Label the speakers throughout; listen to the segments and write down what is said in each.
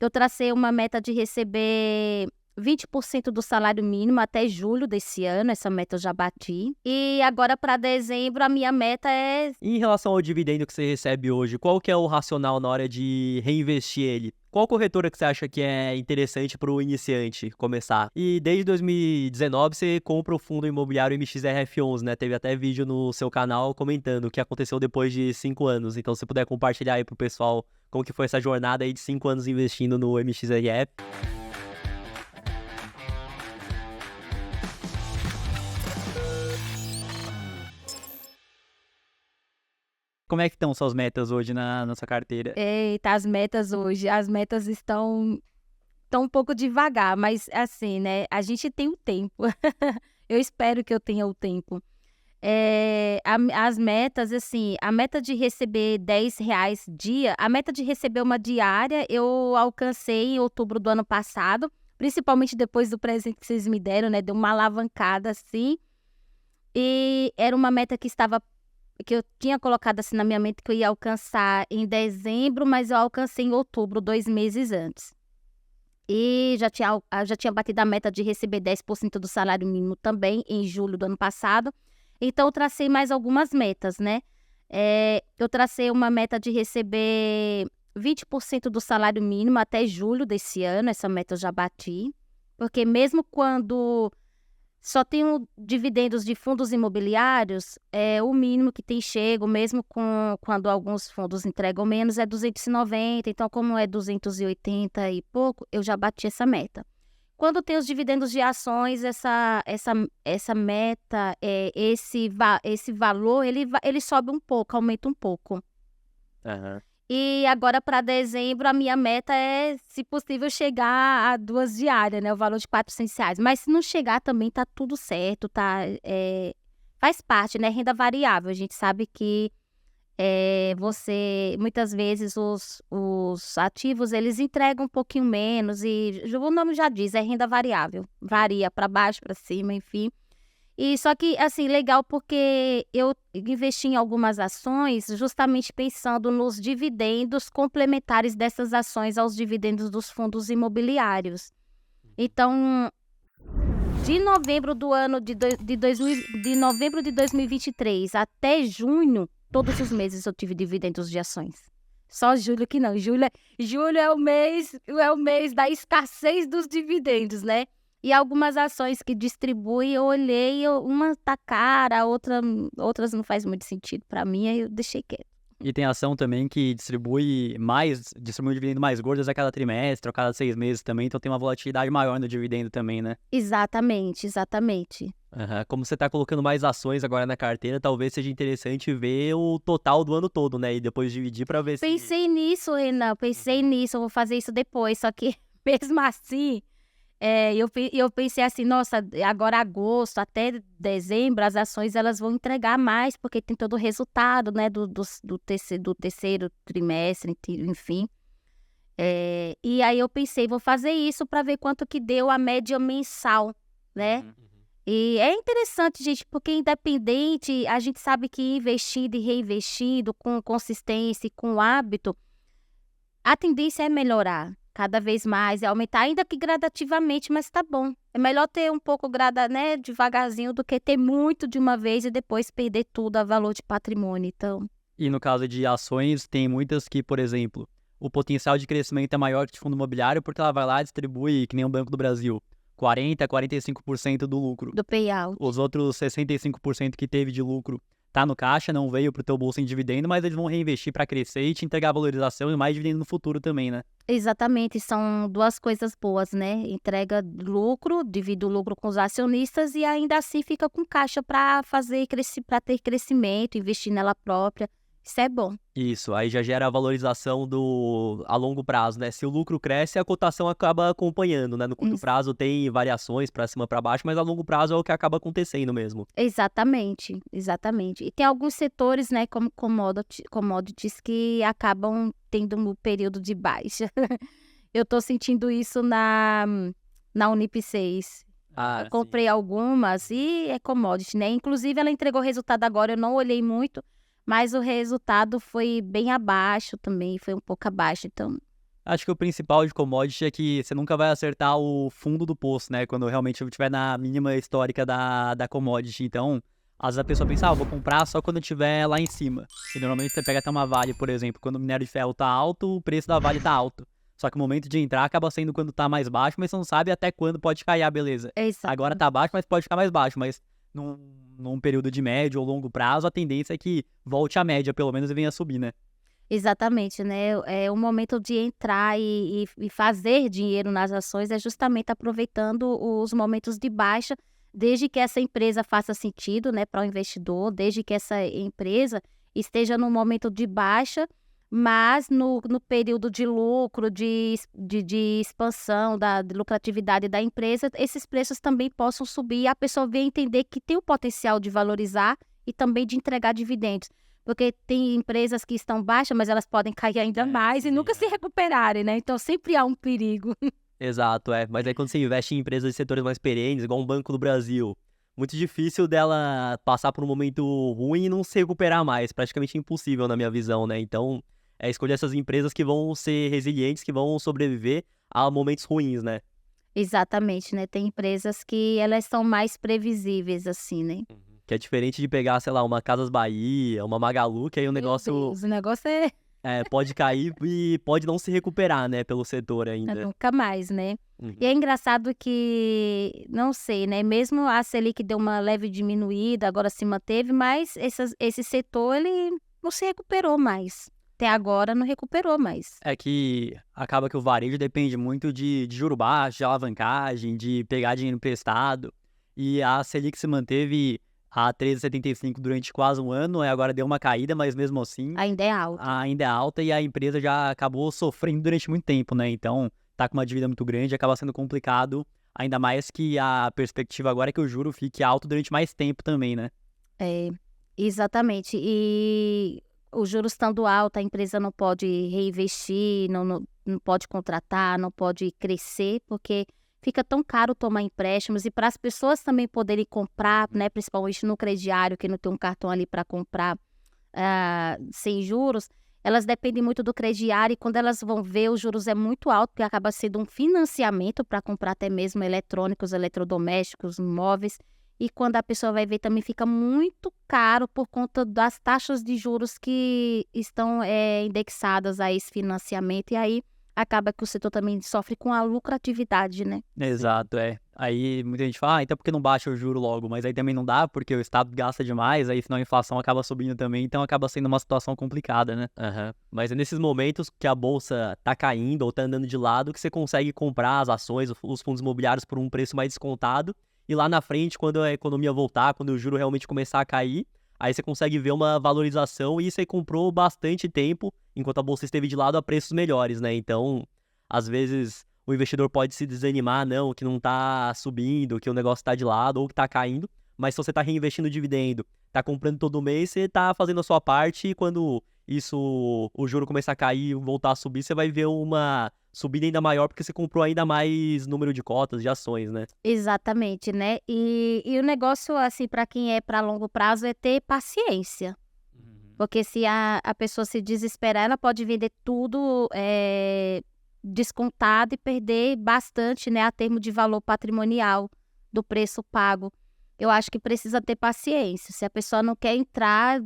Speaker 1: eu tracei uma meta de receber 20% do salário mínimo até julho desse ano, essa meta eu já bati. E agora para dezembro a minha meta é...
Speaker 2: Em relação ao dividendo que você recebe hoje, qual que é o racional na hora de reinvestir ele? Qual corretora que você acha que é interessante para o iniciante começar? E desde 2019 você compra o fundo imobiliário MXRF11, né? Teve até vídeo no seu canal comentando o que aconteceu depois de 5 anos. Então, se puder compartilhar aí pro pessoal como que foi essa jornada aí de 5 anos investindo no MXRF. Como é que estão suas metas hoje na sua carteira?
Speaker 1: Eita, as metas estão um pouco devagar, mas assim, né, a gente tem o tempo. Eu espero que eu tenha o tempo. As metas, assim, a meta de receber R$10 dia, a meta de receber uma diária, eu alcancei em outubro do ano passado, principalmente depois do presente que vocês me deram, né, deu uma alavancada, assim, e era uma meta que eu tinha colocado assim na minha mente que eu ia alcançar em dezembro, mas eu alcancei em outubro, 2 meses antes. E já tinha batido a meta de receber 10% do salário mínimo também em julho do ano passado. Então, eu tracei mais algumas metas, né? Eu tracei uma meta de receber 20% do salário mínimo até julho desse ano. Essa meta eu já bati. Porque mesmo quando só tenho dividendos de fundos imobiliários, o mínimo que tem chego, mesmo quando alguns fundos entregam menos, é 290. Então, como é 280 e pouco, eu já bati essa meta. Quando tem os dividendos de ações, essa meta, esse valor, ele sobe um pouco, aumenta um pouco.
Speaker 2: Aham.
Speaker 1: E agora para dezembro a minha meta é, se possível, chegar a 2 diárias, né? O valor de R$400. Mas se não chegar também tá tudo certo, tá? Faz parte, né? Renda variável. A gente sabe que muitas vezes os ativos, eles entregam um pouquinho menos e o nome já diz, é renda variável. Varia para baixo, para cima, enfim. E só que, assim, legal porque eu investi em algumas ações justamente pensando nos dividendos complementares dessas ações aos dividendos dos fundos imobiliários. Então, de novembro do ano de novembro de 2023 até junho, todos os meses eu tive dividendos de ações. Só julho que não. Julho é o mês da escassez dos dividendos, né? E algumas ações que distribuem, eu olhei, uma tá cara, outras não faz muito sentido para mim, aí eu deixei quieto.
Speaker 2: E tem ação também que distribui um dividendo mais gordo a cada trimestre, ou a cada 6 meses também, então tem uma volatilidade maior no dividendo também, né?
Speaker 1: Exatamente.
Speaker 2: Aham. Como você tá colocando mais ações agora na carteira, talvez seja interessante ver o total do ano todo, né? E depois dividir para ver se...
Speaker 1: Pensei nisso, Renan, eu vou fazer isso depois, só que mesmo assim... eu pensei assim, nossa, agora agosto até dezembro, as ações elas vão entregar mais, porque tem todo o resultado, né, do terceiro trimestre, enfim. E aí eu pensei, vou fazer isso para ver quanto que deu a média mensal, né? E é interessante, gente, porque independente, a gente sabe que investindo e reinvestindo com consistência e com hábito, a tendência é melhorar cada vez mais, é aumentar, ainda que gradativamente, mas tá bom. É melhor ter um pouco né, devagarzinho do que ter muito de uma vez e depois perder tudo a valor de patrimônio, então...
Speaker 2: E no caso de ações, tem muitas que, por exemplo, o potencial de crescimento é maior que de fundo imobiliário porque ela vai lá e distribui, que nem o Banco do Brasil, 40% a 45% do lucro.
Speaker 1: Do payout.
Speaker 2: Os outros 65% que teve de lucro tá no caixa, não veio pro teu bolso em dividendo, mas eles vão reinvestir para crescer e te entregar valorização e mais dividendo no futuro também, né?
Speaker 1: Exatamente, são duas coisas boas, né? Entrega lucro, divide o lucro com os acionistas e ainda assim fica com caixa para para ter crescimento, investir nela própria. Isso é bom.
Speaker 2: Isso, aí já gera a valorização a longo prazo, né? Se o lucro cresce, a cotação acaba acompanhando, né? No curto prazo tem variações para cima para baixo, mas a longo prazo é o que acaba acontecendo mesmo.
Speaker 1: Exatamente. E tem alguns setores, né, como commodities, que acabam tendo um período de baixa. Eu tô sentindo isso na Unip 6. Eu comprei algumas e é commodity, né? Inclusive, ela entregou resultado agora, eu não olhei muito, mas o resultado foi bem abaixo também, foi um pouco abaixo, então
Speaker 2: Acho que o principal de commodity é que você nunca vai acertar o fundo do poço, né? Quando realmente estiver na mínima histórica da commodity. Então, às vezes a pessoa pensa, vou comprar só quando estiver lá em cima. E normalmente você pega até uma Vale, por exemplo, quando o minério de ferro tá alto, o preço da Vale tá alto. Só que o momento de entrar acaba sendo quando tá mais baixo, mas você não sabe até quando pode cair, beleza. Agora
Speaker 1: Exatamente.
Speaker 2: tá baixo, mas pode ficar mais baixo. Mas num período de médio ou longo prazo, a tendência é que volte à média, pelo menos, e venha subir, né?
Speaker 1: Exatamente, né? É o momento de entrar e fazer dinheiro nas ações é justamente aproveitando os momentos de baixa, desde que essa empresa faça sentido, né, para o investidor, desde que essa empresa esteja no momento de baixa, mas no período de lucro, de expansão, de lucratividade da empresa, esses preços também possam subir e a pessoa venha entender que tem o potencial de valorizar e também de entregar dividendos. Porque tem empresas que estão baixas, mas elas podem cair ainda mais e nunca se recuperarem, né? Então sempre há um perigo.
Speaker 2: Exato, é. Mas aí quando você investe em empresas de setores mais perenes, igual um Banco do Brasil, muito difícil dela passar por um momento ruim e não se recuperar mais. Praticamente impossível na minha visão, né? Então, é escolher essas empresas que vão ser resilientes, que vão sobreviver a momentos ruins, né?
Speaker 1: Exatamente, né? Tem empresas que elas são mais previsíveis, assim, né?
Speaker 2: Que é diferente de pegar, sei lá, uma Casas Bahia, uma Magalu, que aí o
Speaker 1: Meu
Speaker 2: negócio
Speaker 1: Deus, o negócio é
Speaker 2: pode cair e pode não se recuperar, né, pelo setor ainda.
Speaker 1: nunca mais, né? E
Speaker 2: Uhum.
Speaker 1: é engraçado que, não sei, né? Mesmo a Selic deu uma leve diminuída, agora se manteve, mas esse setor, ele não se recuperou mais. Até agora não recuperou mais.
Speaker 2: É que acaba que o varejo depende muito de juro baixo, de alavancagem, de pegar dinheiro emprestado. E a Selic se manteve a 13,75 durante quase um ano, agora deu uma caída, mas mesmo assim
Speaker 1: Ainda é alto.
Speaker 2: ainda é alta e a empresa já acabou sofrendo durante muito tempo, né? Então tá com uma dívida muito grande, acaba sendo complicado, ainda mais que a perspectiva agora é que o juro fique alto durante mais tempo também, né?
Speaker 1: É, exatamente. E os juros estando alto, a empresa não pode reinvestir, não pode contratar, não pode crescer, porque fica tão caro tomar empréstimos. E para as pessoas também poderem comprar, né, principalmente no crediário, que não tem um cartão ali para comprar sem juros, elas dependem muito do crediário. E quando elas vão ver, os juros é muito alto, porque acaba sendo um financiamento para comprar até mesmo eletrônicos, eletrodomésticos, móveis. E quando a pessoa vai ver, também fica muito caro por conta das taxas de juros que estão indexadas a esse financiamento. E aí acaba que o setor também sofre com a lucratividade, né?
Speaker 2: Exato, é. Aí muita gente fala, então por que não baixa o juro logo? Mas aí também não dá, porque o Estado gasta demais, aí senão a inflação acaba subindo também, então acaba sendo uma situação complicada, né? Aham. Mas é nesses momentos que a bolsa tá caindo ou tá andando de lado que você consegue comprar as ações, os fundos imobiliários por um preço mais descontado, e lá na frente, quando a economia voltar, quando o juro realmente começar a cair, aí você consegue ver uma valorização e você comprou bastante tempo, enquanto a bolsa esteve de lado a preços melhores, né? Então, às vezes o investidor pode se desanimar, não, que não tá subindo, que o negócio tá de lado ou que tá caindo, mas se você tá reinvestindo dividendo, tá comprando todo mês, você tá fazendo a sua parte e quando o juro começar a cair e voltar a subir, você vai ver uma subida ainda maior porque você comprou ainda mais número de cotas, de ações, né?
Speaker 1: Exatamente, né? E o negócio, assim, para quem é para longo prazo, é ter paciência.
Speaker 2: Uhum.
Speaker 1: Porque se a pessoa se desesperar, ela pode vender tudo descontado e perder bastante, né, a termo de valor patrimonial do preço pago. Eu acho que precisa ter paciência. Se a pessoa não quer entrar,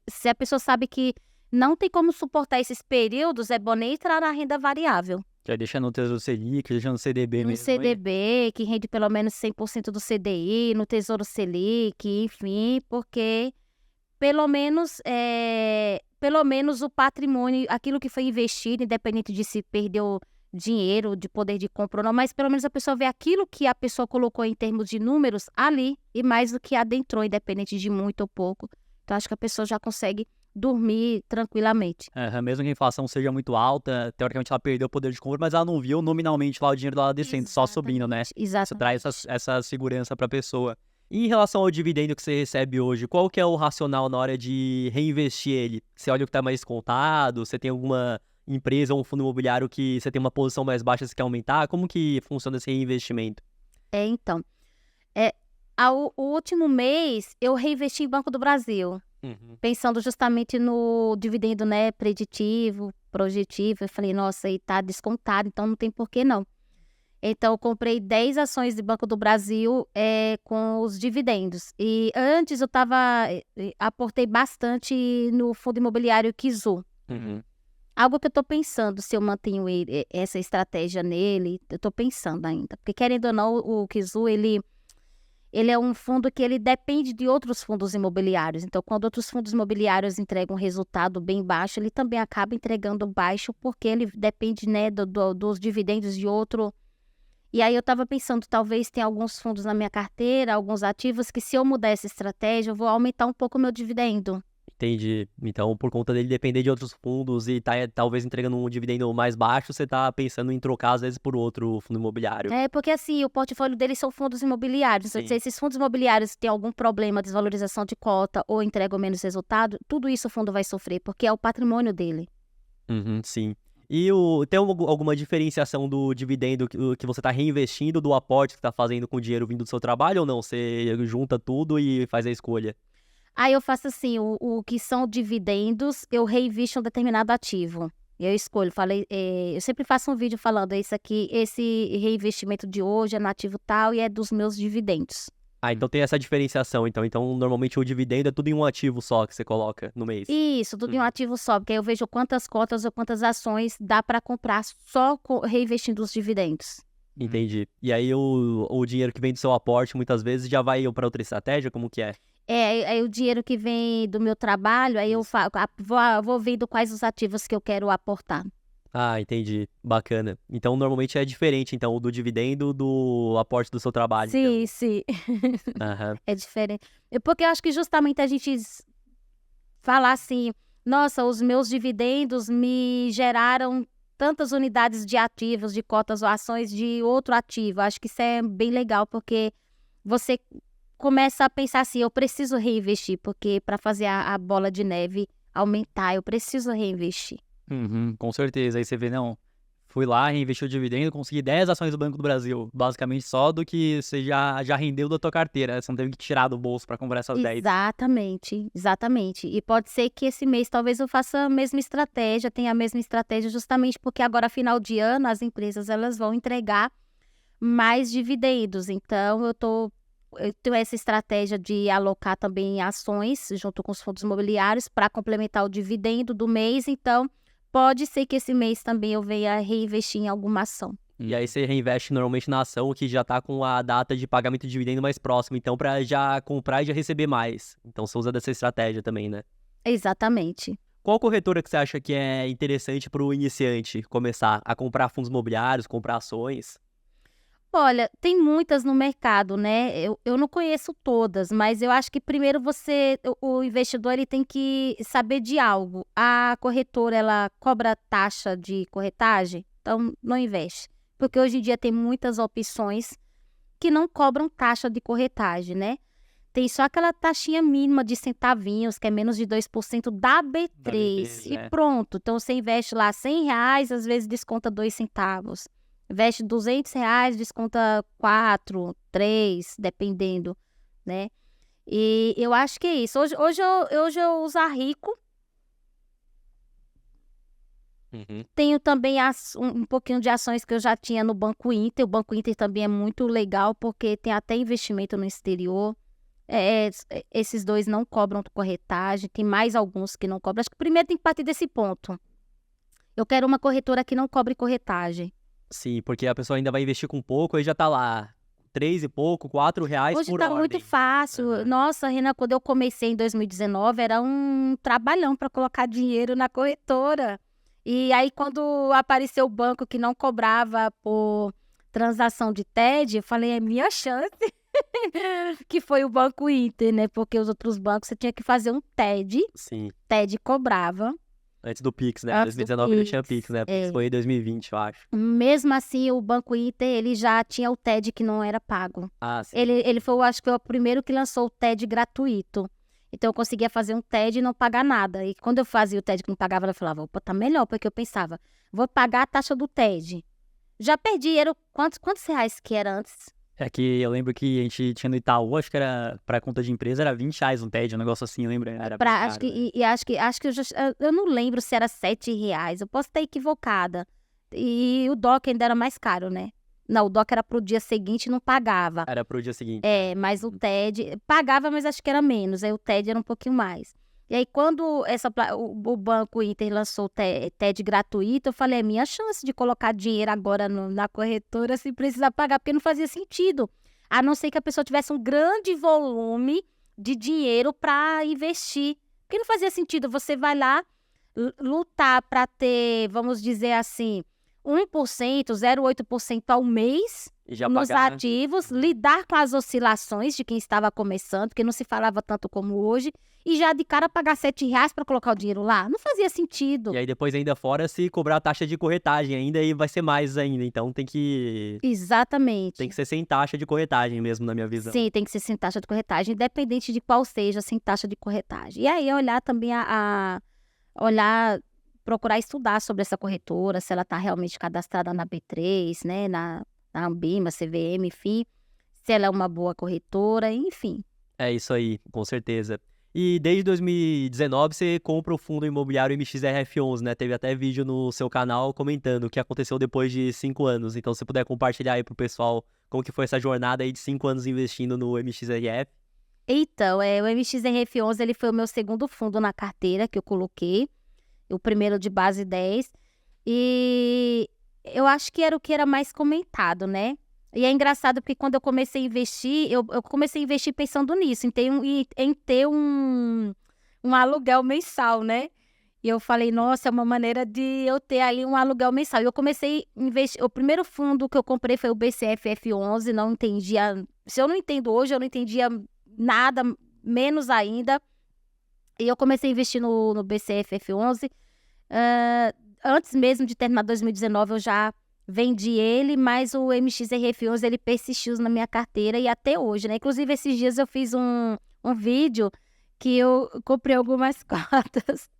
Speaker 1: se a pessoa sabe que não tem como suportar esses períodos, é bom nem entrar na renda variável.
Speaker 2: Já deixa no Tesouro Selic, deixa no CDB
Speaker 1: No
Speaker 2: mesmo aí.
Speaker 1: CDB, que rende pelo menos 100% do CDI, no Tesouro Selic, enfim, porque pelo menos o patrimônio, aquilo que foi investido, independente de se perdeu dinheiro, de poder de compra ou não, mas pelo menos a pessoa vê aquilo que a pessoa colocou em termos de números ali e mais do que adentrou, independente de muito ou pouco. Então, acho que a pessoa já consegue dormir tranquilamente.
Speaker 2: Mesmo que a inflação seja muito alta, teoricamente ela perdeu o poder de compra, mas ela não viu nominalmente lá o dinheiro dela descendo, só subindo, né? Isso traz
Speaker 1: Exatamente.
Speaker 2: essa segurança para a pessoa. E em relação ao dividendo que você recebe hoje, qual que é o racional na hora de reinvestir ele? Você olha o que está mais contado? Você tem alguma empresa ou um fundo imobiliário que você tem uma posição mais baixa e você quer aumentar? Como que funciona esse reinvestimento?
Speaker 1: Então, o último mês eu reinvesti em Banco do Brasil.
Speaker 2: Uhum.
Speaker 1: pensando justamente no dividendo, né, preditivo, projetivo. Eu falei, nossa, aí tá descontado, então não tem por que não. Então, eu comprei 10 ações de Banco do Brasil com os dividendos. E antes eu aportei bastante no fundo imobiliário Kizu.
Speaker 2: Uhum.
Speaker 1: Algo que eu tô pensando, se eu mantenho essa estratégia nele, eu tô pensando ainda. Porque, querendo ou não, o Kizu, ele é um fundo que ele depende de outros fundos imobiliários. Então, quando outros fundos imobiliários entregam um resultado bem baixo, ele também acaba entregando baixo, porque ele depende, né, dos dividendos de outro. E aí eu estava pensando, talvez tenha alguns fundos na minha carteira, alguns ativos, que se eu mudar essa estratégia, eu vou aumentar um pouco o meu dividendo.
Speaker 2: Entendi. Então, por conta dele depender de outros fundos e tá talvez entregando um dividendo mais baixo, você tá pensando em trocar, às vezes, por outro fundo imobiliário.
Speaker 1: É, porque assim, o portfólio deles são fundos imobiliários. Então,
Speaker 2: Sim.
Speaker 1: se esses fundos imobiliários têm algum problema, desvalorização de cota ou entregam menos resultado, tudo isso o fundo vai sofrer, porque é o patrimônio dele.
Speaker 2: Uhum, sim. E tem alguma diferenciação do dividendo que você está reinvestindo do aporte que está fazendo com o dinheiro vindo do seu trabalho ou não? Você junta tudo e faz a escolha?
Speaker 1: Aí eu faço assim, o que são dividendos, eu reinvisto em um determinado ativo. Eu escolho, eu sempre faço um vídeo falando, esse reinvestimento de hoje é no ativo tal e é dos meus dividendos.
Speaker 2: Ah, então tem essa diferenciação. Então, normalmente o dividendo é tudo em um ativo só que você coloca no mês.
Speaker 1: Isso, tudo em um ativo só, porque aí eu vejo quantas cotas ou quantas ações dá para comprar só reinvestindo os dividendos.
Speaker 2: Entendi. E aí o dinheiro que vem do seu aporte muitas vezes já vai para outra estratégia? Como que é?
Speaker 1: Aí o dinheiro que vem do meu trabalho, aí eu vou vendo quais os ativos que eu quero aportar.
Speaker 2: Ah, entendi. Bacana. Então, normalmente é diferente, então, o do dividendo do aporte do seu trabalho, então.
Speaker 1: Sim, sim.
Speaker 2: Aham.
Speaker 1: É diferente. Porque eu acho que justamente a gente falar assim, nossa, os meus dividendos me geraram tantas unidades de ativos, de cotas ou ações de outro ativo. Acho que isso é bem legal, porque você começa a pensar assim, eu preciso reinvestir, porque para fazer a bola de neve aumentar, eu preciso reinvestir.
Speaker 3: Uhum, com certeza. Aí você vê, não, fui lá, reinvesti o dividendo, consegui 10 ações do Banco do Brasil. Basicamente só do que você já rendeu da tua carteira. Você não teve que tirar do bolso para comprar essas 10.
Speaker 1: Exatamente, exatamente. E pode ser que esse mês talvez eu faça a mesma estratégia, tenha a mesma estratégia, justamente porque agora, final de ano, as empresas elas vão entregar mais dividendos. Então, eu tenho essa estratégia de alocar também em ações, junto com os fundos imobiliários, para complementar o dividendo do mês. Então, pode ser que esse mês também eu venha reinvestir em alguma ação.
Speaker 2: E aí você reinveste normalmente na ação que já tá com a data de pagamento de dividendo mais próxima, então para já comprar e já receber mais. Então você usa dessa estratégia também, né?
Speaker 1: Exatamente.
Speaker 2: Qual corretora que você acha que é interessante para o iniciante começar a comprar fundos imobiliários, comprar ações?
Speaker 1: Olha, tem muitas no mercado, né? Eu não conheço todas, mas eu acho que primeiro o investidor ele tem que saber de algo. A corretora, ela cobra taxa de corretagem? Então, não investe. Porque hoje em dia tem muitas opções que não cobram taxa de corretagem, né? Tem só aquela taxinha mínima de centavinhos, que é menos de 2% da B3. E
Speaker 3: né?
Speaker 1: pronto. Então, você investe lá R$100, às vezes desconta 2 centavos. Investe R$200, desconta 4, 3, dependendo, né? E eu acho que é isso. Hoje eu uso a Rico.
Speaker 2: Uhum.
Speaker 1: Tenho também um pouquinho de ações que eu já tinha no Banco Inter. O Banco Inter também é muito legal, porque tem até investimento no exterior. Esses dois não cobram corretagem. Tem mais alguns que não cobram. Acho que primeiro tem que partir desse ponto. Eu quero uma corretora que não cobre corretagem.
Speaker 2: Sim, porque a pessoa ainda vai investir com pouco, aí já tá lá, 3 e pouco, R$4
Speaker 1: Hoje
Speaker 2: por
Speaker 1: tá
Speaker 2: ordem.
Speaker 1: muito fácil.
Speaker 2: Aham.
Speaker 1: Nossa, Renan, quando eu comecei em 2019, era um trabalhão para colocar dinheiro na corretora. E aí, quando apareceu o banco que não cobrava por transação de TED, eu falei, é minha chance. Que foi o Banco Inter, né? Porque os outros bancos você tinha que fazer um TED.
Speaker 2: Sim,
Speaker 1: TED cobrava.
Speaker 2: antes do Pix, né?
Speaker 1: Antes do
Speaker 2: 2019 não tinha
Speaker 1: Pix,
Speaker 2: Pix, né? Pix foi em 2020, eu acho.
Speaker 1: Mesmo assim, o Banco Inter, ele já tinha o TED que não era pago.
Speaker 2: Ah, sim.
Speaker 1: Ele foi, eu acho que foi o primeiro que lançou o TED gratuito. Então, eu conseguia fazer um TED e não pagar nada. E quando eu fazia o TED que não pagava, eu falava, opa, tá melhor, porque eu pensava, vou pagar a taxa do TED. Já perdi, quantos reais que era antes?
Speaker 3: É que eu lembro que a gente tinha no Itaú, acho que era pra conta de empresa, era R$ 20 um TED, um negócio assim, lembra? Era bem
Speaker 1: Acho
Speaker 3: caro, né?
Speaker 1: que, acho que eu não lembro se era R$ 7. Eu posso estar equivocada. E o DOC ainda era mais caro, né? Não, o DOC era pro dia seguinte e não pagava.
Speaker 2: Era pro dia seguinte.
Speaker 1: É, mas o TED pagava, mas acho que era menos. Aí o TED era um pouquinho mais. E aí, quando o Banco Inter lançou o TED gratuito, eu falei, é minha chance de colocar dinheiro agora na corretora sem precisar pagar, porque não fazia sentido. A não ser que a pessoa tivesse um grande volume de dinheiro para investir. Porque não fazia sentido. Você vai lá lutar para ter, vamos dizer assim, 1%, 0,8% ao mês
Speaker 2: E já
Speaker 1: nos
Speaker 2: pagar.
Speaker 1: ativos, lidar com as oscilações de quem estava começando, porque não se falava tanto como hoje, e já de cara pagar R$ 7 para colocar o dinheiro lá. Não fazia sentido.
Speaker 2: E aí depois ainda fora se cobrar a taxa de corretagem ainda, aí vai ser mais ainda. Então tem que
Speaker 1: Exatamente.
Speaker 2: ser sem taxa de corretagem mesmo, na minha visão.
Speaker 1: Sim, tem que ser sem taxa de corretagem, independente de qual seja, sem taxa de corretagem. E aí olhar também olhar, procurar estudar sobre essa corretora, se ela está realmente cadastrada na B3, né, na Ambima, CVM, enfim, se ela é uma boa corretora, enfim.
Speaker 2: É isso aí, com certeza. E desde 2019 você compra o fundo imobiliário MXRF11, né? Teve até vídeo no seu canal comentando o que aconteceu depois de 5 anos. Então, se você puder compartilhar aí pro pessoal como que foi essa jornada aí de 5 anos investindo no MXRF.
Speaker 1: Então, o MXRF11 ele foi o meu segundo fundo na carteira que eu coloquei, o primeiro de base 10, e eu acho que era o que era mais comentado, né? E é engraçado porque quando eu comecei a investir, eu comecei a investir pensando nisso, em ter um aluguel mensal, né? E eu falei, nossa, é uma maneira de eu ter ali um aluguel mensal. E eu comecei a investir. O primeiro fundo que eu comprei foi o BCFF11, não entendia. Se eu não entendo hoje, eu não entendia nada, menos ainda. E eu comecei a investir no BCFF11. Antes mesmo de terminar 2019, eu já vendi ele, mas o MXRF11 ele persistiu na minha carteira e até hoje, né? Inclusive, esses dias eu fiz um vídeo que eu comprei algumas cotas.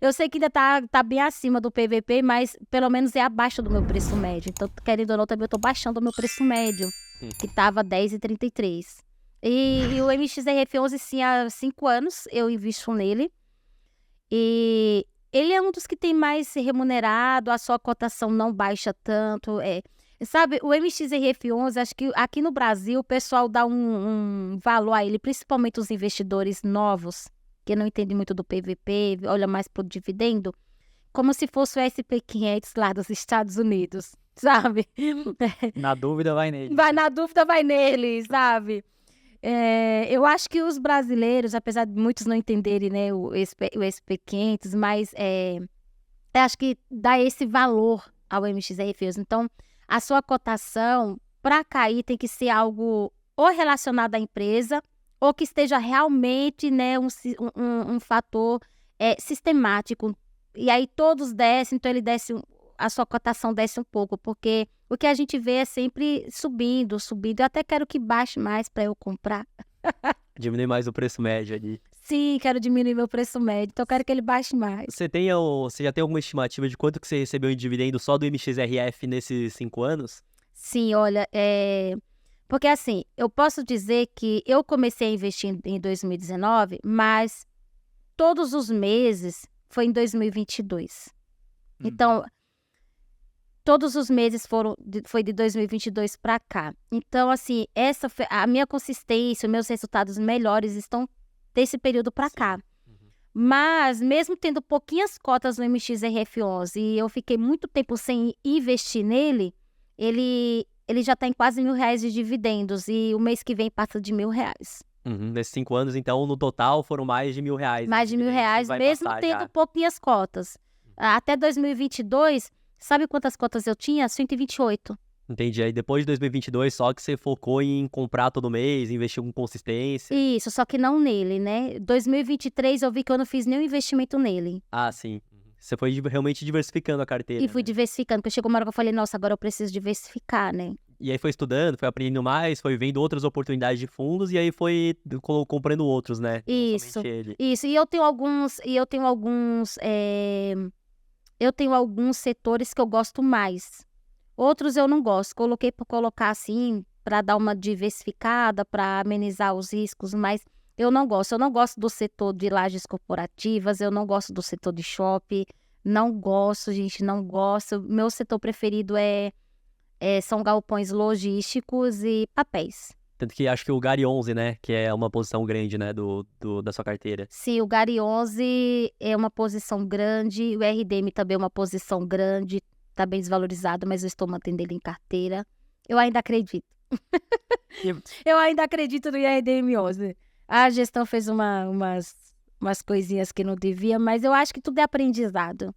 Speaker 1: Eu sei que ainda tá bem acima do PVP, mas pelo menos é abaixo do meu preço médio. Então, querendo ou não, também eu tô baixando o meu preço médio, que tava R$10,33. E o MXRF11, sim, há 5 anos eu invisto nele. E ele é um dos que tem mais remunerado, a sua cotação não baixa tanto. Sabe, o MXRF11, acho que aqui no Brasil o pessoal dá um valor a ele, principalmente os investidores novos, que não entendem muito do PVP, olha mais pro dividendo, como se fosse o SP500 lá dos Estados Unidos, sabe?
Speaker 3: Na dúvida, vai nele.
Speaker 1: Na dúvida, vai nele, sabe? Eu acho que os brasileiros, apesar de muitos não entenderem, né, o SP500, mas eu acho que dá esse valor ao MXRF11. Então, a sua cotação, para cair, tem que ser algo ou relacionado à empresa, ou que esteja realmente, né, um fator sistemático. E aí todos descem, então ele desce, a sua cotação desce um pouco, porque o que a gente vê é sempre subindo. Eu até quero que baixe mais para eu comprar.
Speaker 2: Diminui mais o preço médio ali.
Speaker 1: Sim, quero diminuir meu preço médio, então eu quero que ele baixe mais.
Speaker 2: Você já tem alguma estimativa de quanto que você recebeu em dividendo só do MXRF nesses 5 anos?
Speaker 1: Sim, olha, porque assim, eu posso dizer que eu comecei a investir em 2019, mas todos os meses foi em 2022. Então, todos os meses foi de 2022 para cá. Então, assim, a minha consistência, os meus resultados melhores estão desse período para cá. Mas, mesmo tendo pouquinhas cotas no MXRF11 e eu fiquei muito tempo sem investir nele, ele já está em quase R$1.000 de dividendos e o mês que vem passa de R$1.000.
Speaker 2: Nesses 5 anos, então, no total, foram mais de R$1.000.
Speaker 1: Mais de R$1.000,
Speaker 2: vai
Speaker 1: mesmo
Speaker 2: passar
Speaker 1: tendo
Speaker 2: já.
Speaker 1: pouquinhas cotas. Até 2022, sabe quantas cotas eu tinha? 128.
Speaker 2: Entendi. Aí depois de 2022, só que você focou em comprar todo mês, investir com consistência.
Speaker 1: Isso, só que não nele, né? 2023 eu vi que eu não fiz nenhum investimento nele.
Speaker 2: Ah, sim. Você foi realmente diversificando a carteira.
Speaker 1: E fui diversificando, porque chegou uma hora que eu falei, nossa, agora eu preciso diversificar, né?
Speaker 2: E aí foi estudando, foi aprendendo mais, foi vendo outras oportunidades de fundos e aí foi comprando outros, né? Não
Speaker 1: Isso,
Speaker 2: somente ele.
Speaker 1: isso. E eu tenho alguns setores que eu gosto mais. Outros eu não gosto. Coloquei por colocar assim, para dar uma diversificada, para amenizar os riscos, mas eu não gosto. Eu não gosto do setor de lajes corporativas, eu não gosto do setor de shopping, não gosto, gente, não gosto. Meu setor preferido são galpões logísticos e papéis.
Speaker 2: Tanto que acho que o Gari 11, né? Que é uma posição grande, né? Da sua carteira.
Speaker 1: Sim, o Gari 11 é uma posição grande, o RDM também é uma posição grande, está bem desvalorizado, mas eu estou mantendo ele em carteira. Eu ainda acredito. Eu ainda acredito no IRDM 11. A gestão fez umas coisinhas que não devia, mas eu acho que tudo é aprendizado.